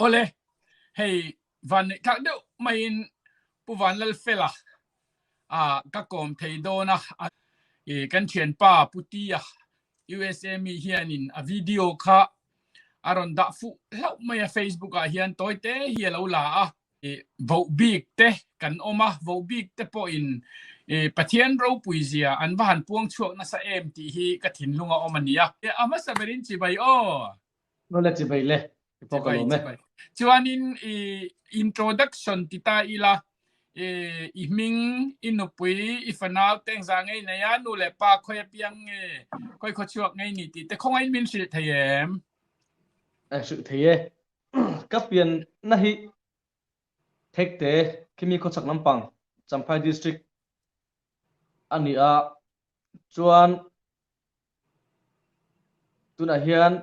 ole hey van ka do main pu van lal fela ka kom thei do na kan chen pa putia USA mi hianin a video kha aron da fu lau mai Facebook a hian toite hi lo la vo big te kan oma vo big te po in pathian ro puizia an van puang chuak na sa em ti hi ka thin lunga omania ama saberin chi bai o no le chi bai le chi bai chuanin introduction ti ta ila ming inupui ifanau teng zangai na ya nu le pa khoi piang khoi kho chuak ngai ni ti te khongai min sil thayem sự thế cấp biển na hi thek te kimi ko chak lampang Champhai district ani a chuan tuna hian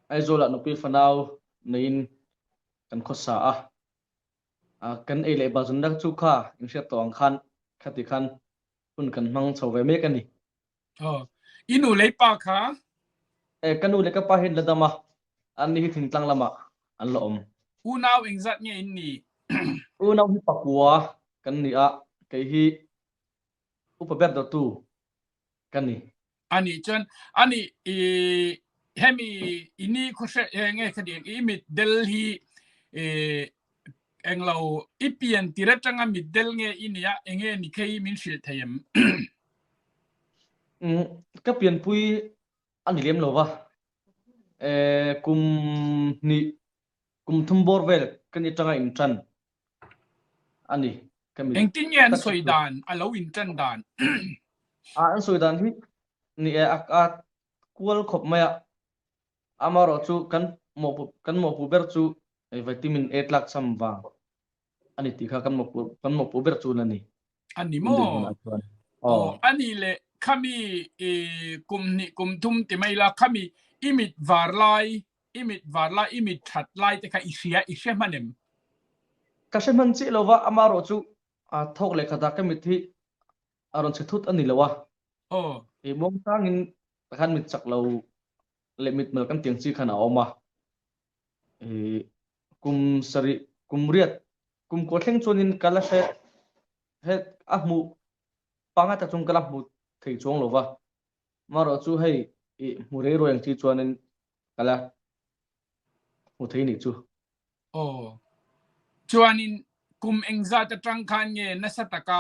aizola nupi fanau nein kan khosa kan ele bazun dak chu kha ingse tong khan khati khan un kan mang chowe me kan ni inu le pa kha kanu le ka pa hin la dama an ni thing tlang lama an lo om unaw engzat nge in ni unaw hi pakua kan ni a kai hi upabet do tu kan ni ani chon ani hemi ini khose nge khadi imit delhi englo ipian tiratanga middel nge inia enge ni kai min shil thayem ka pian pui ani lem lo wa kum ni kum thumbor vel kan ni tanga in tran ani kami engtin yan soidan alo in tran dan an soidan hi ni a kual khop maya amaro chu kan mo pu ber chu vitamin 8 lak sam wa ani ti kha kan mo pu ber chu lani ani mo ani le kami kum thum ti mai la kami imit varlai imit thatlai te kha isia manem ka se man chi lowa amaro chu thok le khata ka mit hi aron se thut ani lowa mong tangin khan mit chak lo le mit mal kan tiang chi khana oma kum sari kum riat kum ko thleng chunin kala se he ahmu panga ta chung kala mu thei chong lowa maro chu hei mure ro yang chi chuanin kala mu thei ni chu chuanin kum engza ta tang khan nge nasataka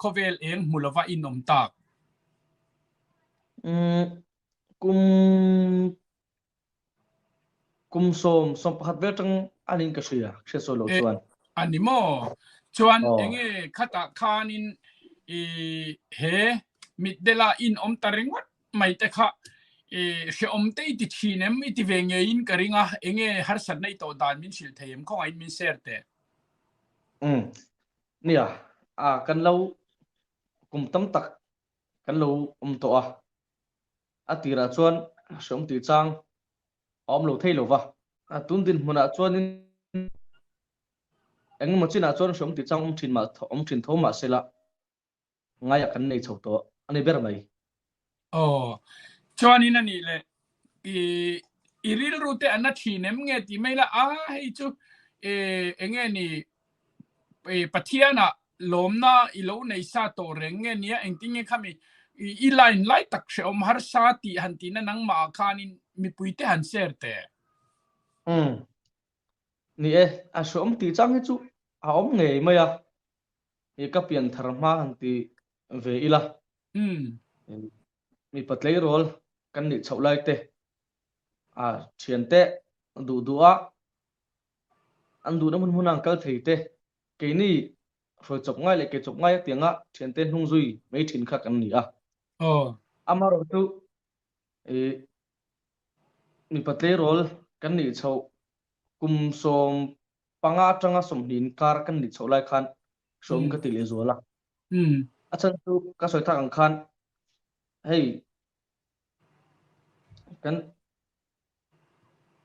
khovel eng mulova inom tak kum som pakhat vel tang anin ka sia se so lo chuan animo chuan enge khata khanin he mitdela in om tarengot mai te kha she om te ti chinem iti venge in karinga enge har sat nei to dan min sil thayem khong ai min serte nia kan lo kum tam tak kan lo to atira chuan som ti chang om lo thei lo wa tun din huna chuan eng mo china chuan som ti chang om thin thoma sela ngaya kan nei chho to ani ber mai chuan in ani le iril rute anna thinem nge ti mai la hei chu enge ni pathiana lomna ilo nei sa to renge nia engtinge khami i line lai tak she om har sa ti hantina nang ma khanin mi puite han serte ni som ti chang hi chu om nge mai ka pian thar ma han ti ve ila mi patlei rol kan ni chaulai te thian te du an du na mun hunang kal thei te ke ni phoi chop ngai le ke chop ngai tianga thian te hnung zui mei thin kha kan ni amaro tu mi patlei rol kan ni chau kum som panga tanga som nin kar kan ni chaulai khan som ka ti le zola achan tu ka soi thang khan hei kan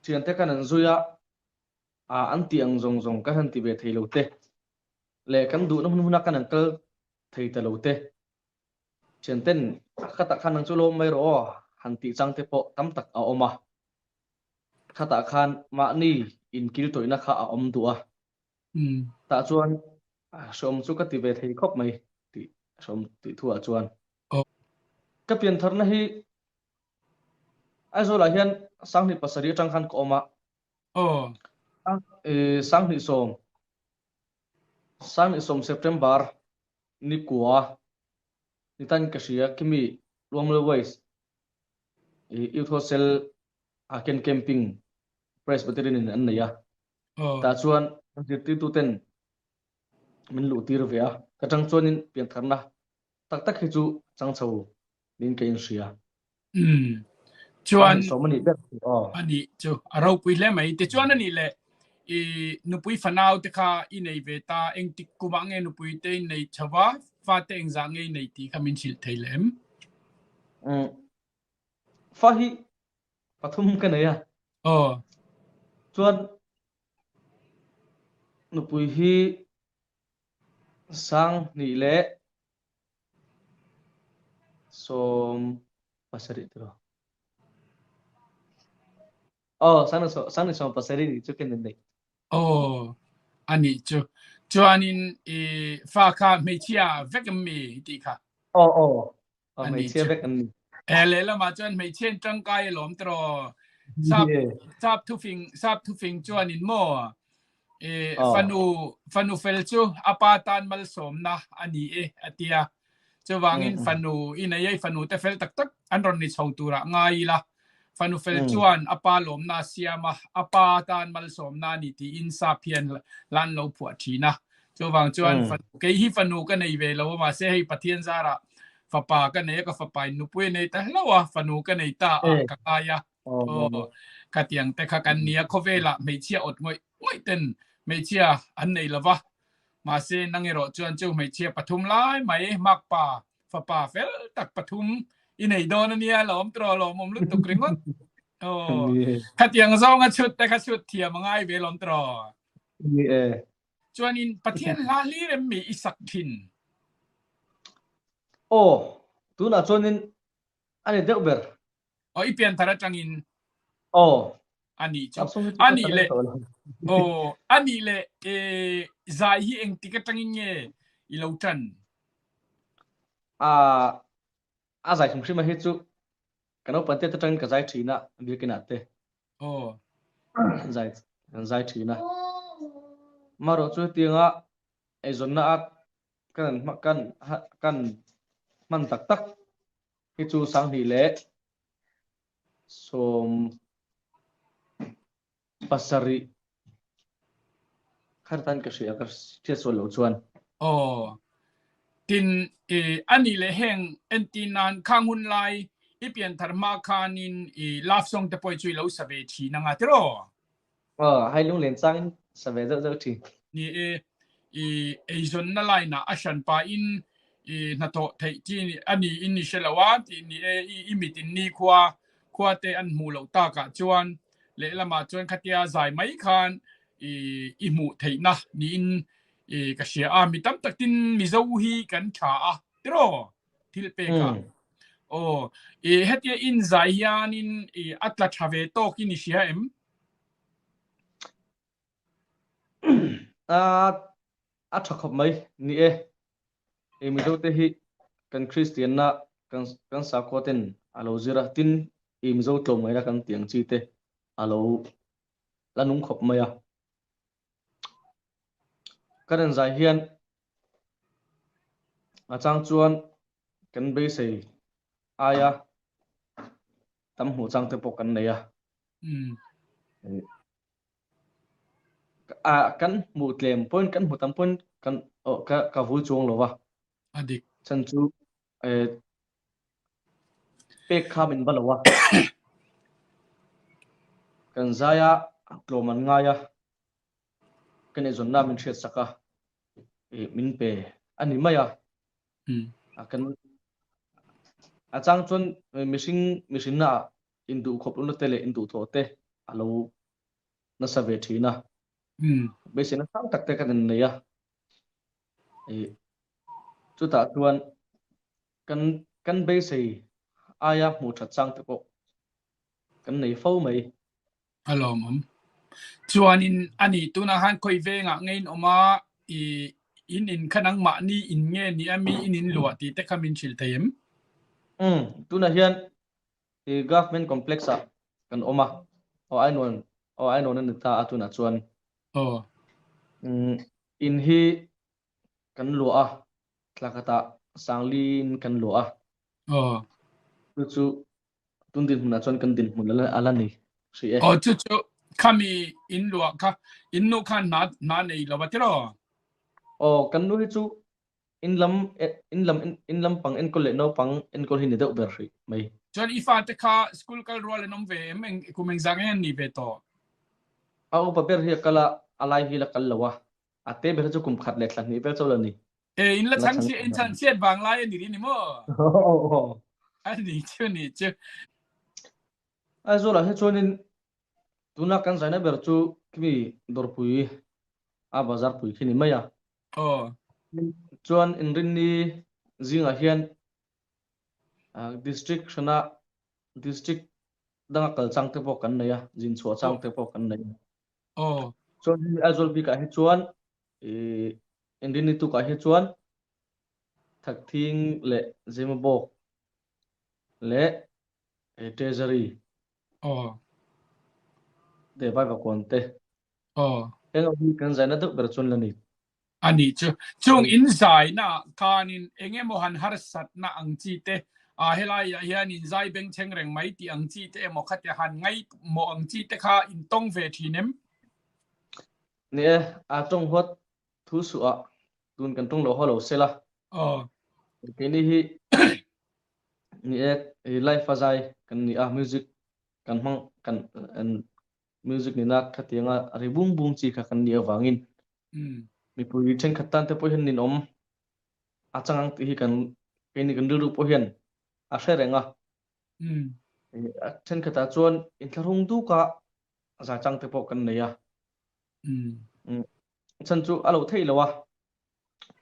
thian te kan an zuya an tiang zong ka han ti be thei lo te le kan du na mun kan an kal thei ta lo te chen ten khata khan ang chu lo mai ro han ti chang te po tam tak a oma khata khan ma ni in kil toina kha a om tua ta chuan som chu ka ti ve thei khop mai ti som ti thua chuan ka pian tharna hi aizo la hian sang ni pasari tang khan ko ma sang ni som September ni kuwa ni tan ka sia kimi luang le wais youth hostel aken camping presbyterian in an ya ta chuan ti tu ten min lu tir vea ka tang chuan in pian tharna tak tak hi chu chang chho nin ke in sia chuan so mani bet ani chu aro pui le mai te chuan ani le nu pui fanau te kha i nei ve ta eng tik kuma nge nu pui te nei chawa fa te eng za nge nei ti khamin sil theilem fa hi pathum ka ne ya chuan nu pui hi sang ni le som pasari tro sang ni som pasari ni chu ken nei ani chu chuanin fa kha me chia vek me ti kha mai chia vek an le la ma chuan me chen tang kai lom tro sap thu fing chuanin mo fanu fel chu apatan mal som na ani atia chu wangin fanu ina ye fanu te fel tak tak an ron ni chho tura ngai la fanu fel chuan apa lom na siama apatan mal som na ni ti in sa phian lan lo phu thina chu wang chuan ke hi fanu ka nei ve lo ma se hei pathian zara fapa ka nei ka fapa nu pui nei ta lawa fanu ka nei ta ka kaya ka tiang te kha kan nia khovela me chia ot ngoi ten me chia an nei lawa ma se nangero chuan chu me chia pathum lai mai mak pa fa pa fel tak pathum i nei don ania lom tro lom mom lut tuk ringot khatiang zong a chut te kha chut thia mangai ve lom tro chuan in pathian la li rem mi isak thin tu na chuan in ani deuh ber i pian thara changin ani chu ani le ani le zai hi eng tikatangin nge i lo chan a zai khum shima hi chu kano pante ta tang ka zai thina bi kina te zai thina maro chu tinga e zonna at kan man tak tak hi chu sang hi le som pasari khartan ka sia ka sia so lo chuan tin ani le heng entinan khangun lai i pian tharma khanin love song te poi chui lo save thi na nga tro hai lung len chang save zo thi ni zon na lai na ashan pa in na to thei chi ani in ni shelawa ti ni i mitin ni khwa te an mu lo ta ka chuan le lama chuan khatia zai mai khan i mu thei na ni in ka sia mi tam tak tin mi zo hi kan tha tro thil pe ka hetia in zai yan in atla thave to ki ni sia em a thakop mai ni mi do te hi kan Christian na kan sa ko ten alo zira tin mi zo tlom mai ra kan tiang chi te alo lanung khop mai kan zai hian chang chuan kan be sei aya tam hu chang te pok kan nei kan mu tlem point kan mu tam point kan ka vu chuang lo wa adik chan chu pek kha min ba lo wa kan zaya kloman nga ya kan e zonna min thiat saka min pe ani maya kan chang chuan mishing na indu khop lu tele indu tho te alo na save thina be sin sang tak te kan nei chu ta chuan kan be sei aya mu that chang te ko kan nei fo mai alom chuanin ani tuna han khoi venga ngein oma in khanang ma ni in nge ni ami in lua ti te khamin chil them tuna hian government complex a kan oma o ai non ni ta atuna chuan in hi kan lua tlakata sanglin kan lua chu tundin huna chuan kan din mun alani si e chu khami in lua kha in nu khan na nei lawatiro kan nu hi chu in lam pang en kol le no pang en kol hin de ber ri mai chuan ifa te kha school kal role nom ve meng kumeng zang en ni ve to au pa ber hi kala alai hi la kal lawa ate ber chu kum khat le thlan ni ber chawlani in la chang si in chan siat bang lai ni ni mo ani chu ni chu ai zo la he chuanin tuna kan zaina ber chu kimi dorpui a bazar pui khini maya chuan in rin ni zinga hian district shana district danga kal chang te po kan naya jin chho chang te po kan naya chuan azol bi ka he chuan in rin ni tu ka he chuan thak thing le zemabo le treasury de vai va konte enga bi kan zaina duk ber chun lani ani chung in zai na kanin enge mohan har sat na angchi te helai ya hian in zai beng cheng reng mai ti angchi te mo khat ya han ngai mo angchi te kha in tong ve thinem ne a tong hot thu su a tun kan tong lo holo sela ke ni hi ni life azai kan ni a music kan mang kan music ni na khatianga ri bung bung chi kha kan ni awangin mi pui chen khatan te po hian nin om achang ti hi kan ke ni kan ru po hian a hrerenga chen khata chuan in tharung du ka za chang te po kan neya chan chu alo thei lawa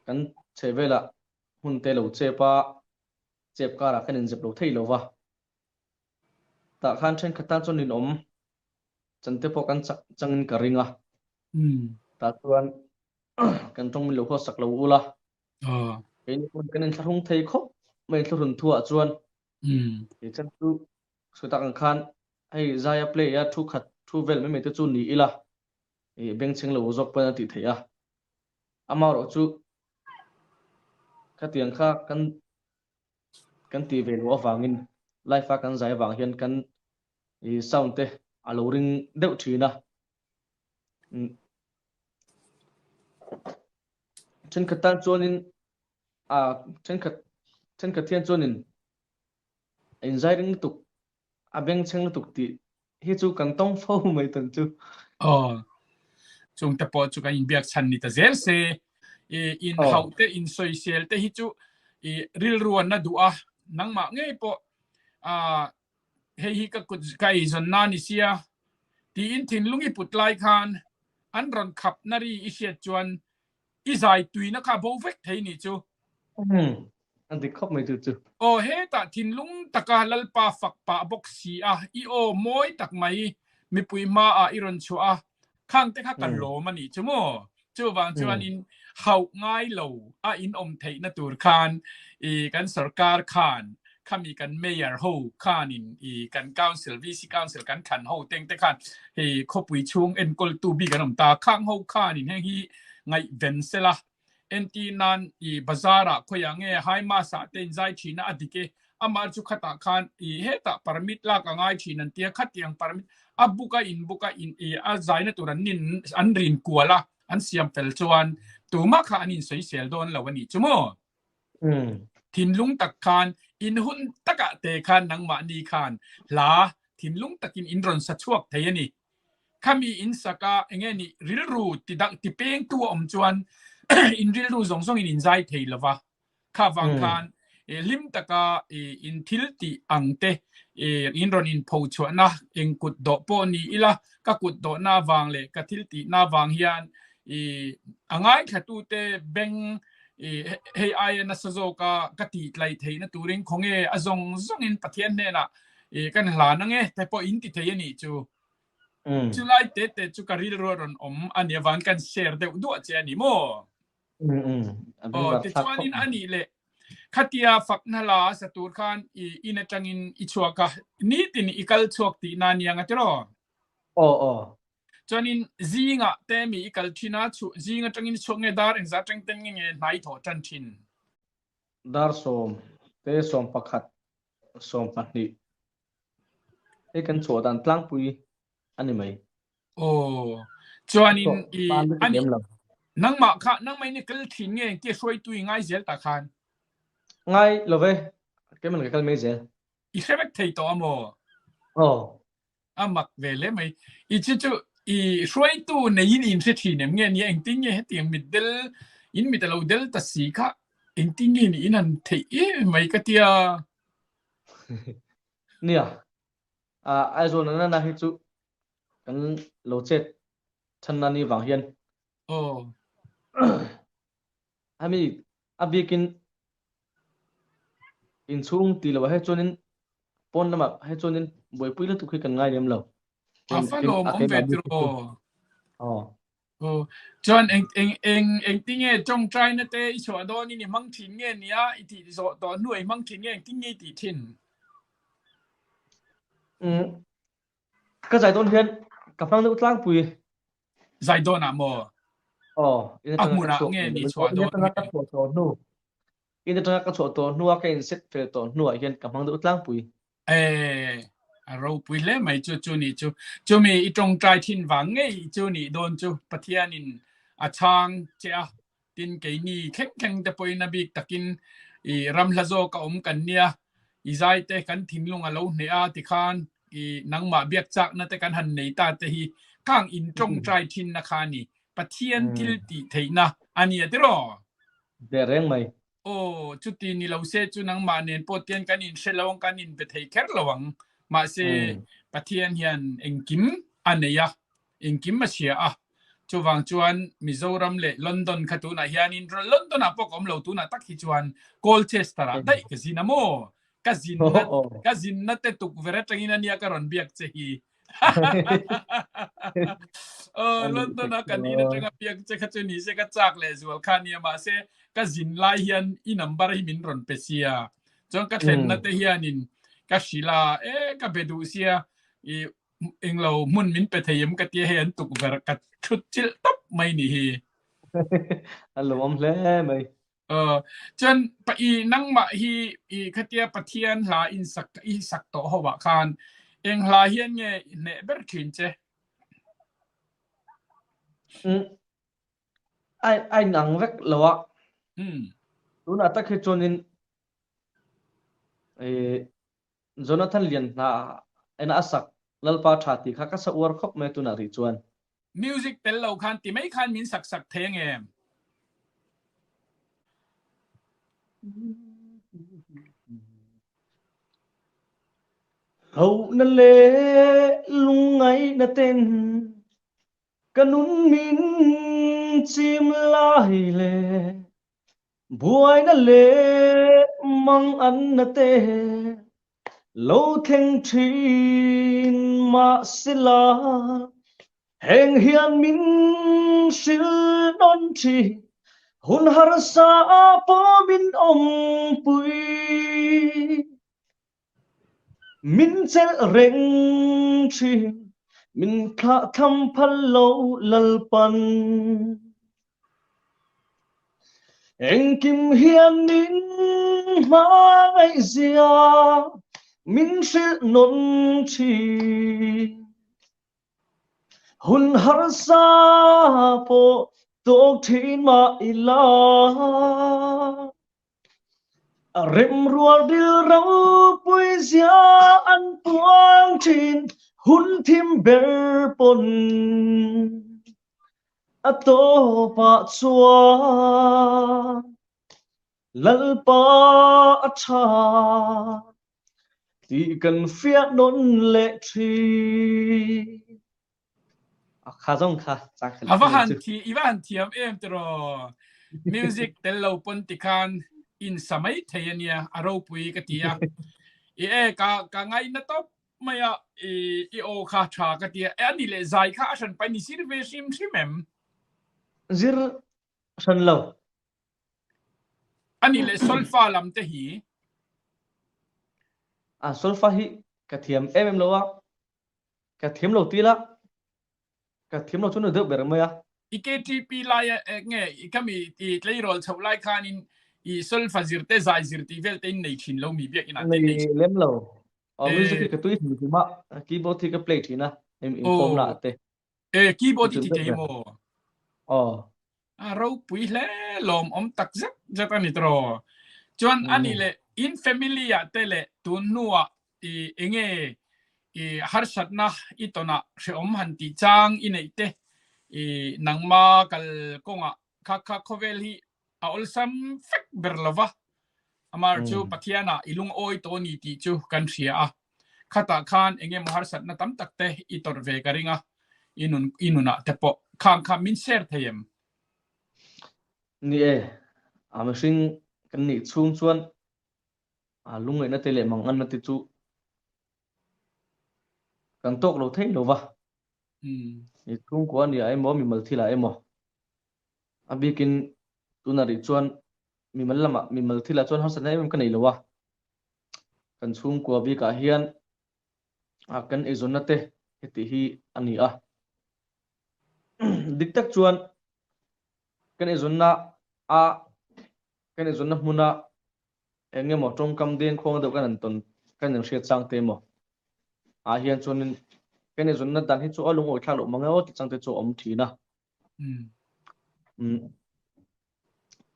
kan chevela hun te lo chepa chep kara kan in jep lo thei lawa ta khan chen khata chuan nin om chan te po kan changin ka ringa ta chuan kan tong mi lo ho sak lo ula ke ni kan in tharung thei kho mai thlurun thua chuan chan chu suta kan khan ai zaya play ya thu khat thu vel me te chu ni ila beng cheng lo zok pa ti theya amar ro chu khatiang kha kan ti vel wa wangin life kan zai wang hian kan sound te alo ring deuh thina chen khatan chuanin chen khathian chuanin in zai ring tuk a beng cheng tuk ti hi chu kan tong fo mai tan chu chung te po chu ka in biak chan ni ta zel se in hau te in social te hi chu ril ruan na du'a nang ma nge po hi ka kut kai zon na ni sia ti in thin lungi putlai khan an ron khap nari i hiat chuan i zai tui na kha bo vek thei ni chu an dik khop mai chu he ta thin lung taka lalpa fak pa bok si i moi tak mai mi pui ma iron chu khang te kha kan lo mani chu mo chu wang chuan in hau ngai lo in om thei na tur khan kan sarkar khan khami kan mayor ho khanin kan council vc council kan khan ho teng te khan khopui chung en kol tu bi kan om ta khang ho khanin hi ngai ven sela enti nan bazara khoyange hai ma sa ten zai china adike amar chu khata khan heta permit la ka ngai chinan tia khatiang permit abuka in a zaina turan nin anrin kuala an siam fel chuan tuma kha anin soi sel don lawani chumo thinlung tak khan in hun taka te khan nang ma ni khan la thinlung takin inron sa chuak thayani khami in saka engeni rilru tidak tipeng tu om chuan in rilru zong in zai thei lawa kha wang khan lim taka in thilti angte inron in pho chuana engkut do po ni ila ka kut do na wang le ka thilti na wang hian angai khatu te beng hei ai na sazo ka ti tlai thei na turing khonge azong in pathian ne na kan hla na nge te po in ti thei ani chu จุไลเตจุการิลรอนอันนี้วันกันเชร์เดวด้วยเจนี่โมโอ้แต่จวนนี้อันนี้เลยขัดยาฝักนั่นละสตูร์ขันอินจังอินอิชัวกะนี่ตินอีกัลชวกตีนันยังไงตัวจวนนี้จีงะเตมีอีกัลชินาชูจีงะจังอินชวกเงดาร์อินซาจังเต็งเงนายทอจันชินดาร์สมเตสมปักขัดสมปันนี่ไอ้กันชัวตันตั้งปุยอันนี้ไหมโอ้จวนนี้อันนี้นังมาค่ะนังไม่เนี่ยกัลทิ้งเงที่ช่วยตัวง่ายเสียตาคันง่ายเลยเว้ยแกมันกัลไม่เสียอีเชฟเทย์ตัวโมมักเวลเลยไหมอีจู่อีช่วยตัวในยินเสียทีเนี่ยเงี้ยเนี่ยเองติ้งเงี้ยที่ยังมิดเดิลอินมิดเดิลเอาเดิลตัดสีค่ะเองติ้งเงี้ยนี่นั่นเทย์ไม่ก็เทียเนี่ยไอ้ส่วนนั้นนะฮิจูกันโลเจ็ดฉันนั่นนี่วังเฮียนฮามีอับกินอินช่วงตีเราให้จนนินปนน้ำมันให้จนนินบ่อยปุ้ยแล้วทุกข์กันง่ายเดียมเราฟาโลมเวทโรจนเองติ้งเงี้ยจงใจนะเตอีชัวโดนี่มังทิ้งเงี้ยเนี่ยอีที่โซตอนหน่วยมังทิ้งเงี้ยติ้งเงี้ยตีทิ้งก็ใจต้นเฮียนกับฟังนึกตั้งปุยใจโดนอะโมมุระเงี้ยนี่ชัวโดนนี่ตัวชัวโดนนู่อินเดียก็ชัวตัวนัวก็อินเซ็ตเฟลตัวนัวเฮียนกับฟังนึกตั้งปุยเราปุยเล่ไม่จู่นี่จู่มีอีตรงใจทิ้งวังเงี้ยจู่นี่โดนจู่ปะเทียนินอาช่างเจ้าตินเกนี่แข็งแต่ปุยนบีตะกินอีรำลาโซก็กันเนี่ยอีใจแต่กันทิ้งลงอาเราเนี่ยติคานอีนังมาเบียกจักนั่นแต่กันหันในตาแต่ฮีข้างอินตรงใจทิ้งนะคะนี่ปะเทียนทิลติเทนะอันนี้ติรอเดี๋ยวเร่งไหมโอ้จุดที่นี่เราเสียจุนังมาเนี่ยปวดเตียนกันอินเชลวังกันอินไปเทแคร์ระวังมาเสียปะเทียนเฮียนเองกิมอันเนียเองกิมมาเชียจวังจวนมิโซรัมเล่ลอนดอนขัตุนาเฮียนินลอนดอนอ่ะพวกเราตุนาตักฮิจวนโกลเชสเตอร์ได้ก็สินะโมก็สินนัดตุกเวรตังอินันยากรอนเบียกเจฮีลอนดอนอ่ะกันนี่นะจังเบียกเจขัตุนี่เสกจักเลยส่วนคันเนี่ยมาเสก็สินไลเฮียนอินัมบาร์ฮิมินรอนเปเซียจนก็เห็นนัดเฮียนินก็ศิลาก็เบดูเซียเองเรามุ่นมินไปเทียมกับเทียเห็นตุกเวรกัดชุดจิลตับไม่นี่อันลมเลยไหมจนไปนั่งมาฮีขัดเทียปะเทียนลาอินสักโตหัวคานเองลาเฮียนเนี่ยเนเบอร์ขินเจไอ้หนังเล็กเหรอรู้นะตั้งคือจนินโจนาธานเลียนนะไอ้น่าสักลัลปาชาติข้าก็สวรรคบเมตุนาริจวนมิวสิกเตลเราคันที่ไม่คันมินสักเทงเองเขานั่นเลลุงไงนั่นเต้นกันนุ่นมินจิมลายเลบัวนั่นเลมังอันนั่นเต้โลเทงทีนมาสิลาแห่งเฮียนมินสิลนนทีหุ่นหารสาปอมินอมปุยมินเจลเร่งทีมินขะทำพันโลลัลปันเอ็งกิมเฮียนนินมาไอเสียมินสิลนนทีหุ่นหารสาปอตกที่มาอิลาเริ่มรัวดิลเราปุยเสียอันปวงทินหุ่นทิมเบลปนอโตปะชัวลัลปาชาที่กันเฟียนนเละทีข้าจงข้าจังอีวันที่เอ็มตรอมิวสิกเตลเราปนติคันอินสมัยเทียนเนี่ยอารมณ์ปุยกติยากะไงนะต๊อบ maya i o kha tha ka tia ani le zai kha san pa ni sir ve sim simem zir san lo ani le solfa lam te hi solfa hi ka thiam em lo wa ka thiam lo ti la ka thiam lo chu no de ber maya IKTP la ya nge kami i tlei rol chau lai khan in i solfa zirte zai zirti vel te nei thin lo mi biak ina te nei nei lem lo music e ka tu hi ma keyboard thi ka play thina em form la o te keyboard chun ti de te ber mo oh ro pui le lom tak zak zat ani tro chuan ani le in familia te le tun nuwa i enge i harsat na itona she han ti chang i nei te i nangma kal konga kha khovel hi a olsam fek berlova amar chu pathiana ilung oi to ni ti chu kan ria a khata khan enge mohar sat na tam tak te i tor ve karinga inuna tepo khang min ser thayem ni e machine kan ni chung chuan lung na te le mang an na ti chu kan tok lo thei lo wa ni chung ko ni ai mo mi mal thila emo abikin tunari chuan mi mal lama mi mal thila chuan har sanai em kan nei lo wa kan chung ko bi ka hian kan e zon na te heti hi ani a dik tak chuan kan e zon na a kan e zon na hmuna enge mo tong kam den khong do kan an ton kan ang hriat chang te mo hian chuan kan e zon na dan hi chu alung oi thla lo manga o ti chang te chu om thina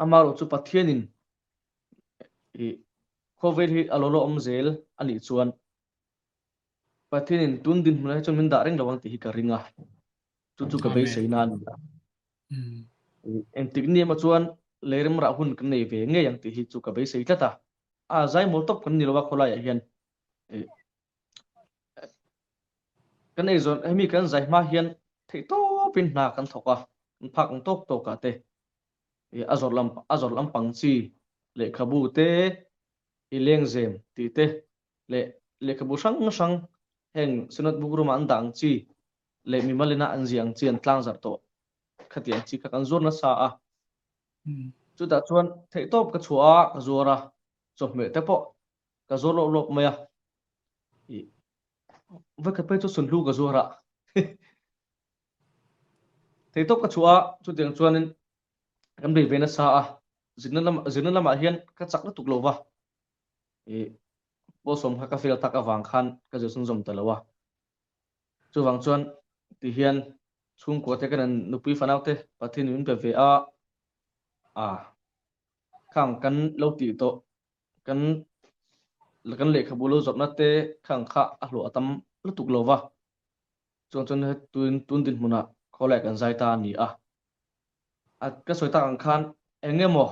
amaro chu pathianin i covid hi alolo om zel ani chuan pathianin tun din hmuna chuan min da reng lawang ti hi ka ringa chu ka be amen seina ni en tikni ma chuan lerim ra hun kan nei ve nge yang ti hi chu ka be sei tata zai mol top kan ni lo wa khola ya hian kan ei zon hemi kan zai ma hian thei to pin na kan thoka phak ang tok to ka te azor lam pang chi le khabu te i leng zem ti te le khabu sang sang heng sunat bugru an dang chi le mi malina an jiang chi an tlang zar to khatian chi ka kan zor na sa a chu da chuan thei top ka chua ka zora chop me te po ka zor lo lop maya va ka pe chu sun lu ka zora thei top ka chua chu tiang chuanin kan be ve na sa a zinna lama hian ka chak na tuk lo wa bo som ka fil tak awang khan ka zo sung zom talawa chu wang chuan ti hian chung ko te kan nupi fanau te pathin min pe ve a khang kan lo ti to kan kan le khabu lo zop na te khang kha a hlo atam lu tuk lo wa chuan chuan tun din hmuna kholai kan zai ta ni ka soita ang khan engemo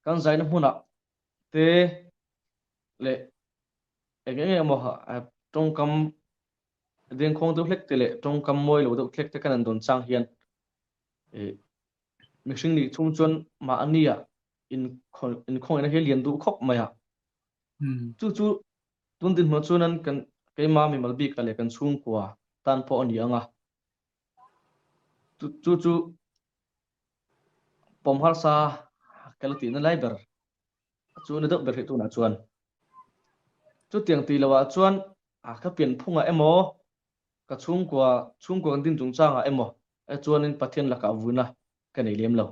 kan zai na hmuna te le engemo trong kam den khong tu hlek te le trong kam moi lo do hlek te kan an don chang hian mixing ni chung chuan ma ania in khong ina he lian du khop maya chu tun din ma chuan kan keima mi malbi ka le kan chung kwa tan po ani anga chu pom har sa kalati na lai ber chu na do ber tu na chuan chu tiang ti lawa chuan ka pian phunga emo ka chung kwa din chung changa emo chuan in pathian laka vuna ka nei lem lo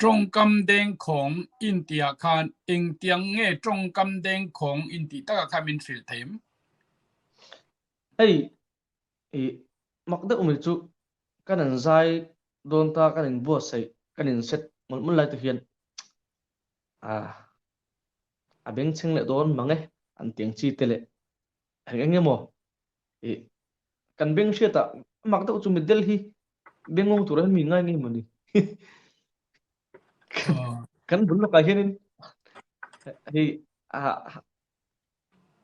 trong kam deng khong india khan eng tiang nge trong kam deng khong inti ta kha min fil them ei makda umi chu kanan zai don ta kanin bo sai kanin set mun lai tu hian beng cheng le don mange an tiang chi tele heng emo kan beng sheta makda chu mi del hi bengong tu ran mi ngai ngi mani kan bun lo ka hianin hi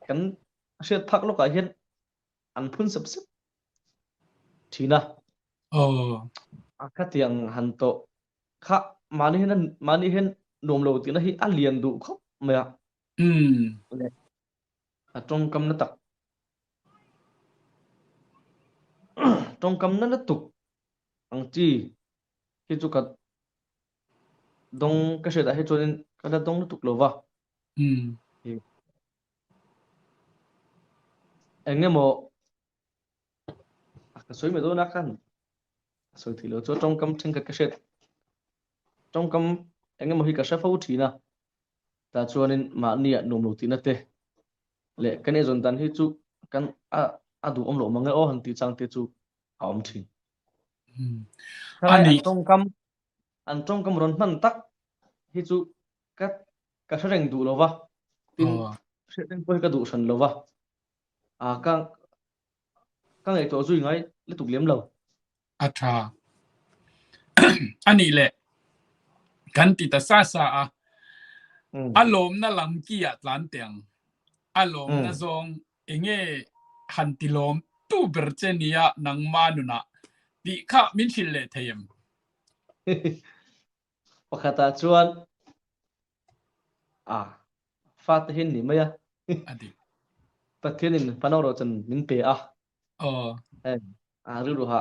kan shet phak lo ka hian an phun sap sap thina ka tiang han to kha mani hen nom lo ti na hi alian du khop maya trong cầm nó tập trong cầm nó tục ang chi hi chu ka dong ka she da he chonin ka da dong nó tục lo wa anh em mo ka soi me do na kan soi thì lo cho trong cầm trên ka she trong cầm anh em mo hi ka she phau thi na ta chonin ma ni nom lo ti na te le kan e zon dan hi chu kan a du om lo mang o han ti chang te chu om thi Ani anh trong cầm ron man tak hi chu ka sa reng du lo wa tin sẽ đến quay cái đủ sần lâu vào các ngày tổ duy ngay liên tục liếm lâu Atra Ani le kan ti ta sa alom na lam ki atlan tiang alom na zong enge hantilom tu berchenia nang manuna di kha min chil le thayem pakata chuan phát hin ni maya adi pathianin panau ro chan min pe ru ha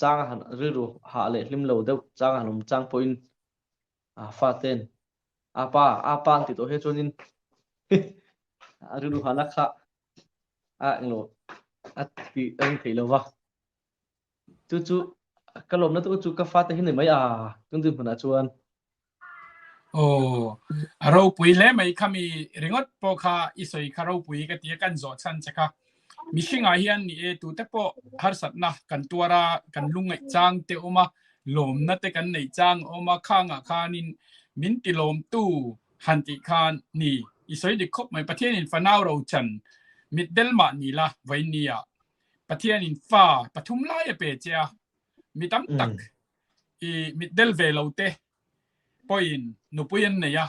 chang han ru ha le lim lo deuh chang hanum chang point faten apa ti to he chonin ru ha na kha nglo ti ang thei lo wa chu kalom na tu chu ka fat hin ni mai tung tin phana chuan aro pui le mai khami ringot pokha isoi kharo pui ka tia kan zo chan chaka mishinga hian ni e tu te po har sat na kan tuara kan lungai chang te oma lom na te kan nei chang oma khanga khanin min ti lom tu hanti khan ni isoi di khop mai pathian in fanau ro chan mit delma ni la vainia pathian in fa pathum lai pe cha mitam tak mit del ve lo te point no puyan ne ya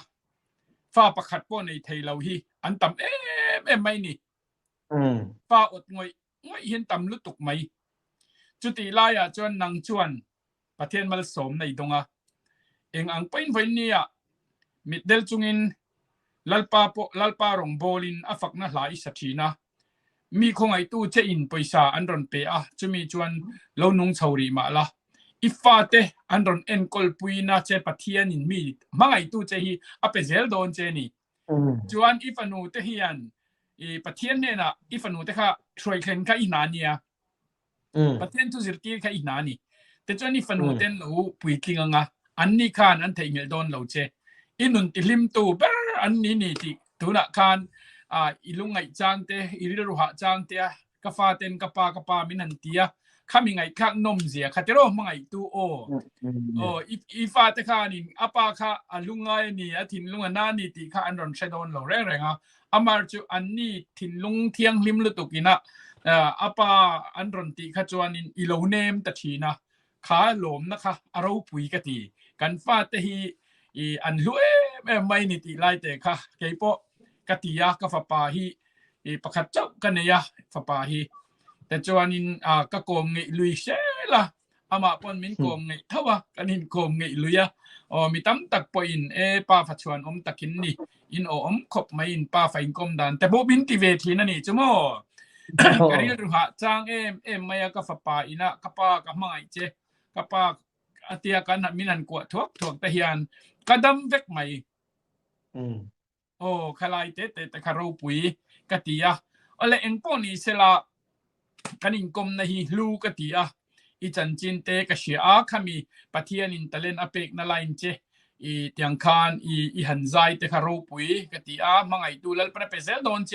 fa pakhat po nei thei lo hi an tam em mai ni fa ot ngoi hian tam lu tuk mai chuti la ya chuan nang chuan pathian mal som nei donga eng ang pain vai ni ya mit del chungin lalpa rong bolin afak na hlai sathina mi khongai tu che in poisa an ron pe chumi chuan lo nung chhauri ma la ifate andron enkol puina che pathian in mi mangai tu che hi apezel don che ni chuan ifanu te hian pathian ne na ifanu te kha throi khen ka inania pathian tu zirti kha inani te chuan ifanu ten lo pui kinganga anni khan an thei ngel don lo che inun ti lim tu ber anni ni ti tuna khan ilungai chang te iriru ha chang te ka fa ten ka pa minan tia coming ai khak nom zia khatero mangai tu ifa te khanin apa kha alungai ni athin lunga na ni ti kha anron shadon lo renga amar chu anni thin lung thiang lim lu tukina apa anron ti kha chuanin ilo nem ta thina kha lom na kha aro pui ka ti kan fa te hi an lue mai ni ti lai te kha keipo katia ka fa pa hi pakhat chau kaneya fa pa hiแต่จวนนินก็โกงเงยลุยเชล่ะอามาปนมินโกงเงยเท่าว่ากันนินโกงเงยลุยมีตั้มตักปอินป้าฝัดชวนตักกินนี่อินขบไม่อินป้าไฟกลมดันแต่โบบินตีเวทีนั่นนี่จ้าโม่กะเรียรุหะจางไม่ก็ฝัดป้าอินะกับป้ากับไม่เจกับป้าอาเตียกันมินันกวดทวกแต่เฮียนกระดมเวกไม่ขลายแต่คารูปุยกะตีอะไรเอ็งป้อนี่เสละกันอินกมนะฮีลูกติอีจันจินเตกะเชียขมีปะเทียนินตะเลนอเปกนาไลน์เจอีเตียงคานอีหันใจเตคารูปุยกติมังไอตูลัลประเปเซลโดนเจ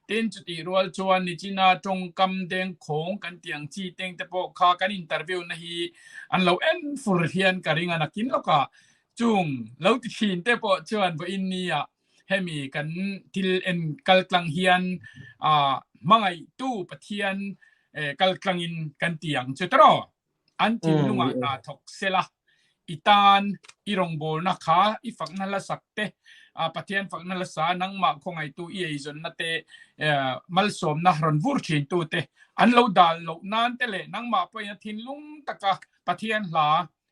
เต็นจุดรัวชวนนิจินาจงกำเดงของกันเตียงจีเต็งเตปอคากันอินเตอร์วิวนะฮีอันเราฟูร์เฮียนกะริงานักินแล้วก็จุงเราติชินเตปอชวนว่าอินนี่เฮมีกันทิลกัลกลังเฮียนมังไอตู้ปะเทียนกัลกลังอินกันเตียงเจตรออันที่ลุงนาทกเซละอีตานอีรงโบนะคะอีฝักนั่นละสักเตปะเทียนฝักนั่นละสานังมาคงไอตู้อีจนนั่นเตมัลสมนะรันวูร์ชินตู้เตอันเราดาลเรานานเตเลนังมาไปทินลุงตะกะปะเทียนลา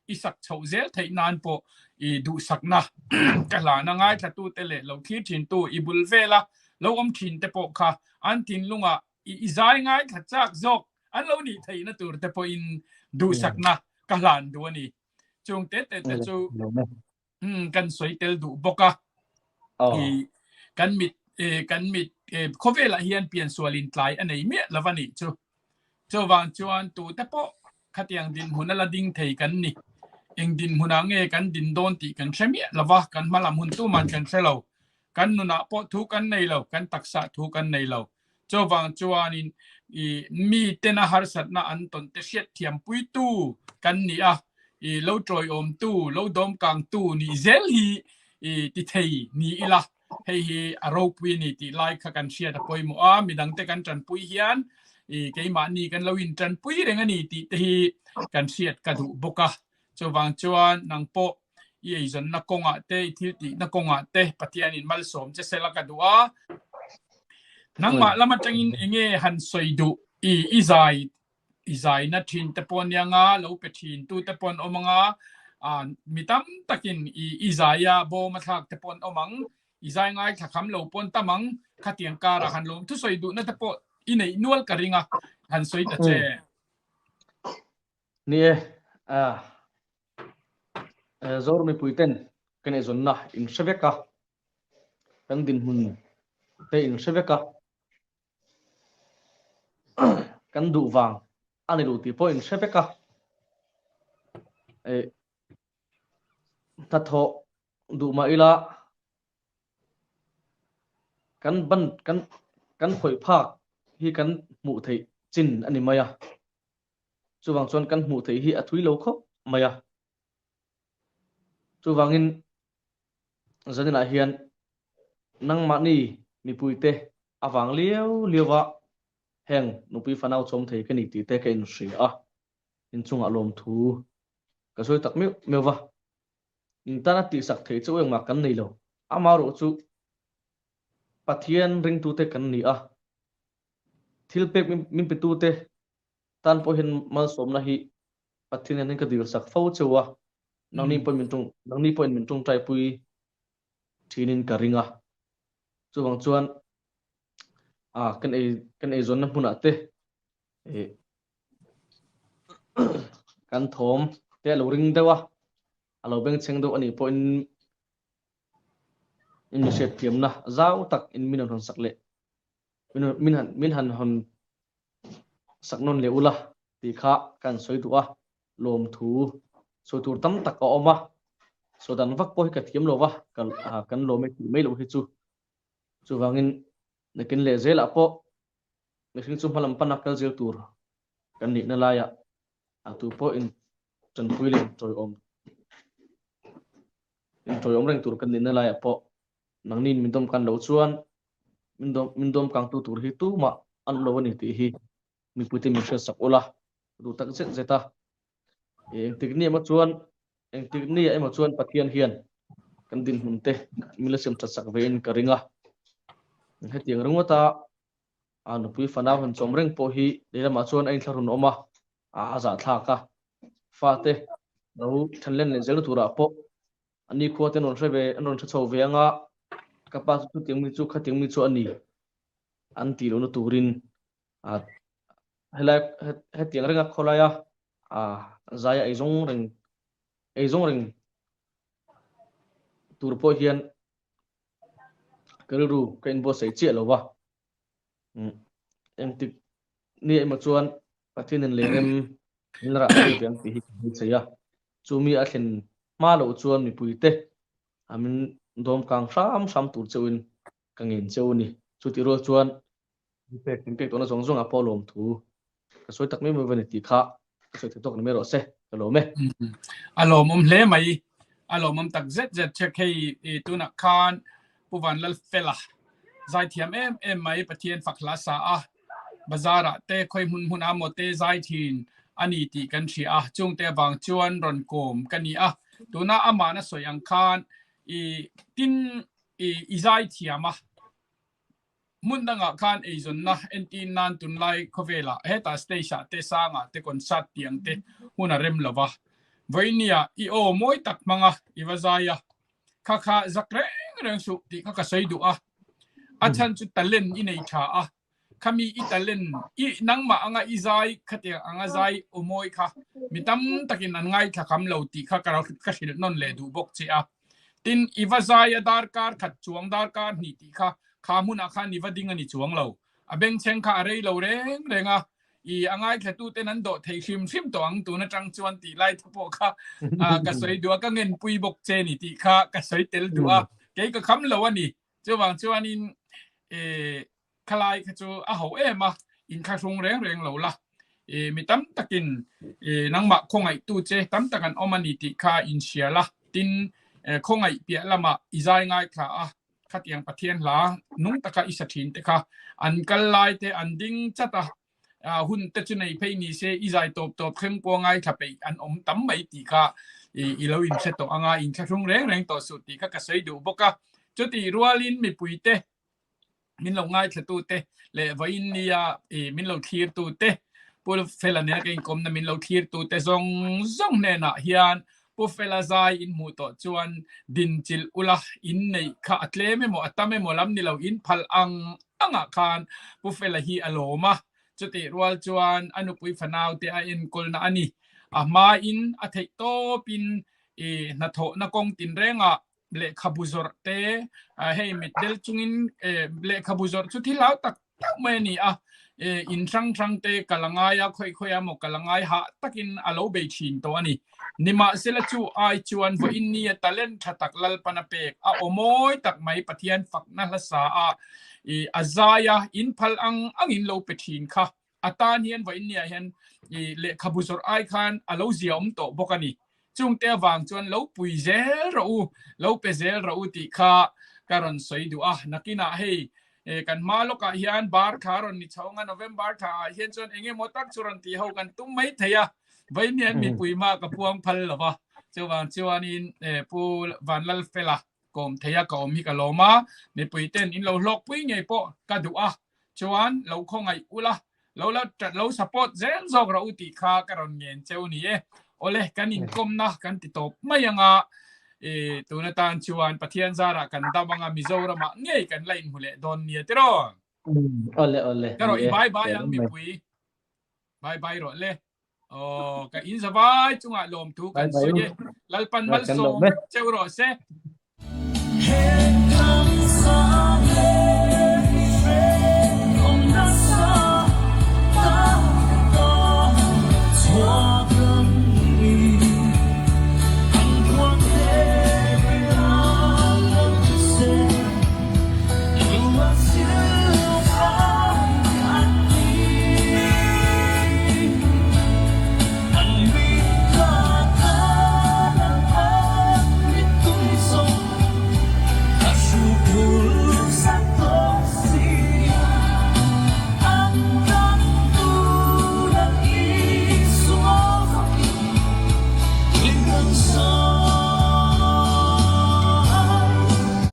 อีสักเฉาเซลไทยนานปออีดูสักนะกะลานังไงถ้าตู้เตเลเราคิดชินตู้อีบุลเวละ lo thin te po kha an tin lunga izai ngai khachak jok an lo ni theina tur te po in du sakna ka hlan du ani chung te chu kan soi tel du boka i kan mit khovela hian pian sualin tlai anei me lavani chu wang chuan tu te po khatiang din hunala ding thei kan ni eng din huna nge kan din don ti kan chemia lawa kan malam hun tu man kan selo kan nuna po thu kan nei lo kan taksa thu kan nei lo chu wang chuan in mi tena har sat na an ton te siat thiam pui tu kan ni a lo troi om tu lo dom kang tu ni zel hi ti thei ni ila hei aro pui ni ti lai kha kan sia ta poi mo a midang te kan chan pui hian ke ma ni kan lo in chan pui reng ani ti te hi kan siat ka du boka chu wang chuan nang po ei zon na konga te thil ti na konga te patian in mal som che sela ka du a nang ma lama tangin enge han soi du izai na thin te pon yanga lo pe thin tu te pon omanga mitam takin izaya bo mathak te pon omang izai ngai thakam lo pon tamang khatiang kara han lo thu soi du na te po inei nual karinga han soi ta che ni zor mi puiten kene zonna in sheveka kan din hun te in sheveka kan du wang ani lu ti po in sheveka ta tho du ma ila kan khoi phak hi kan mu thei chin ani maya chu wang chuan kan mu thei hi athui lo kho maya chu wangin zanina hian nang ma ni mi puite awang liawa heng nupi fanau chom thei ka ni ti te ka in hri a in chunga lom thu ka soi tak mewa in tana ti sak thei chu eng ma kan nei lo amaro chu pathian ring tu te kan ni a thil pek min pe tu te tan po hin mal som na hi pathian ning ka dir sak fo chewa nang ni point min tung trai pui thinin ka ringa chu wang chuan kan ei zon na huna te kan thom te lo ring dewa alo beng cheng do ani point in set thiam na zau tak in min hon sak le min han hon sak non le ula ti kha kan soi du a lom thu so tur tam tak ka oma so dan vak po ka thiam lo wa kan lo me ti mai lo hi chu wangin nekin le zel apo nekin chu malam panak kal zel tur kan ni na laya tu po in chan puilin troi om reng tur kan ni na laya po nang nin min dom kan lo chuan min dom kang tu tur hi tu ma an lo ni ti hi mi puti mi hre sak ola du tak zeta eng tikni ma chuan pathian hian kan din hunte milasem sak vein karinga hetiang rungota nupui fanaw han chomreng po hi leila ma chuan ain tharun oma aza thlaka fate no thanlen le zel tura po ani kho te non rebe anon tha chho venga kapa chu tiang mi chu ani an ti lo na turin helai hetiang renga kholaya zaya eizong reng tur po hian karu kain bo sei che lo wa em tik ni ma chuan pathin le rem nra biang ti hi cheya chumi a thlen ma lo chuan mi puite amin dom kang sam tur chewin kangin chewni chuti ro chuan pek to na zong a polom thu ka soi tak me vani ti kha soi tok na me ro se ka lo me alom hle mai alom tak zet check tu na khan puwan lal fela zai thiam em mai pathian fakla sa a bazara te khoi hun amote zai thin ani ti kan thri a chung te wang chuan ron kom kani a tuna amana soyang khan tin zai thiama mundanga khan ezon na entin nan tun lai khovela heta station te sanga te konsat tiang te huna rem lova voinia o moi tak manga iwazaya kha zakreng reng su ti kha sai du a อาจารย์จุดตะเล่นอินในชาอ่ะขมีอิตาเล่นอีนังมาอ่างอีใจขัดยังอ่างใจอมวยค่ะมีตั้มตะกินอันง่ายค่ะคำเหล่าตีค่ะกระเรากระชิดนนเลดูบกเจ้าตินอีวาใจดาร์การขัดจวงดาร์การนี่ตีค่ะขามุนอาคารนิวดิ้งอันนี้จวงเราเบงเชงค่ะอะไรเราเร่งอ่ะอีอ่างง่ายค่ะตู้เต้นนั้นโดดเทชิมตัวอังตัวนั่นจังจวนตีไล่ทุบปค่ะกระสวยดัวก็เงินปุยบกเจนี่ตีค่ะกระสวยเตลดัวเก๋ก็คำเหล่าวันนี้เจ้าวังเจ้าวันนี้คลายขจูเขามาอินคาชงแรงเหล่าละมีตั้มตะกินนังมาคงไอตู้เจตั้มตะกันอมันนิติคาอินเชียละตินคงไอเปียละมาอิใจง่ายค่ะขัดยังปะเทียนละนุ่งตะกาอิสถินเตค่ะอันกันลายเตอันดิ้งจัตหุ่นเตจุในเพย์นี้เซอิใจตบเข้มปวงง่ายค่ะไปอันตั้มไม่ติค่ะอีเราอินเซตอ่างอินคาชงแรงต่อสุดติค่ะก็ใส่ดูบกะจุดที่รัวลินมีปุยเตมินเราง่ายแค่ตัวเตะเละวันนี้มินเราทีร์ตัวเตะพวกเฟลเนี่ยก็อินคอมนะมินเราทีร์ตัวเตะซงเนี่ยนะเฮียนพวกเฟลใจอินมูโตจวนดินจิลอุลาอินในข้าอัตเลไม่หมดอัตไม่หมดลำนี่เราอินพัลอังอาคารพวกเฟลฮีอโลมาจุดที่รัวจวนอนุปุยฟนาวเตะอินกอลนะอันนี้มาอินอัฐิโตปินนัทโตนักงตินเรงเละขบุจรเตให้มิดเดลจุงินเละขบุจรสุดที่แล้วตักเมื่อนี่อินช่างเตกะลังายค่อยๆมกกะลังายหะตักินอโลเบชินตัวนี้นิมาเซลจูไอจวนวอินนี่ตะเล่นขัดตักลลปนเปกโอโมยตักไม่ปะเทียนฝักนั่นละสาอาซายาอินพัลอังอินโลเปชินค่ะอัตานเฮียนวอินนี่เห็นเละขบุจรไอคันอโลเซียมโตบกันนี่จุงเตวางจวนเราปุยเซลเราเปเซลเราติค่ะการันสวยดูนักกินาให้กันมาลกะเฮียนบาร์คารอนนิชงกันโนเวมบาร์ค่ะเฮียนจวนเองมตักจุรันตีเขากันตุ้มไม่เทียไว้เนี่ยมีปุยมากกับพวงพัลหรอวะเจ้าวันนี้ผู้วันลัลเฟล่ากอมเทียกอมฮิกาโลมาในปุยเต้นอินเราลกปุยไงปอกระดูจวนเราคงไงอุละเราจัดเราสปอร์ตเซลซอกเราติค่ะการันเงินเจ้านี่โอเลกันอินคอมนะกันติดตบไม่ยังตัวนันชวนปะเทียนซาระกันตาบังมิโซรามาเงยกันไล่หุ่นเล่ดอนเนี่ยเตโรโอเลก็รออีบายยังมีปุยบายรอเลยโอ้ก็อินสบายจุงอ่ะลมทุกันสุดยลัลปันมัลโซเจ้ารอเซ่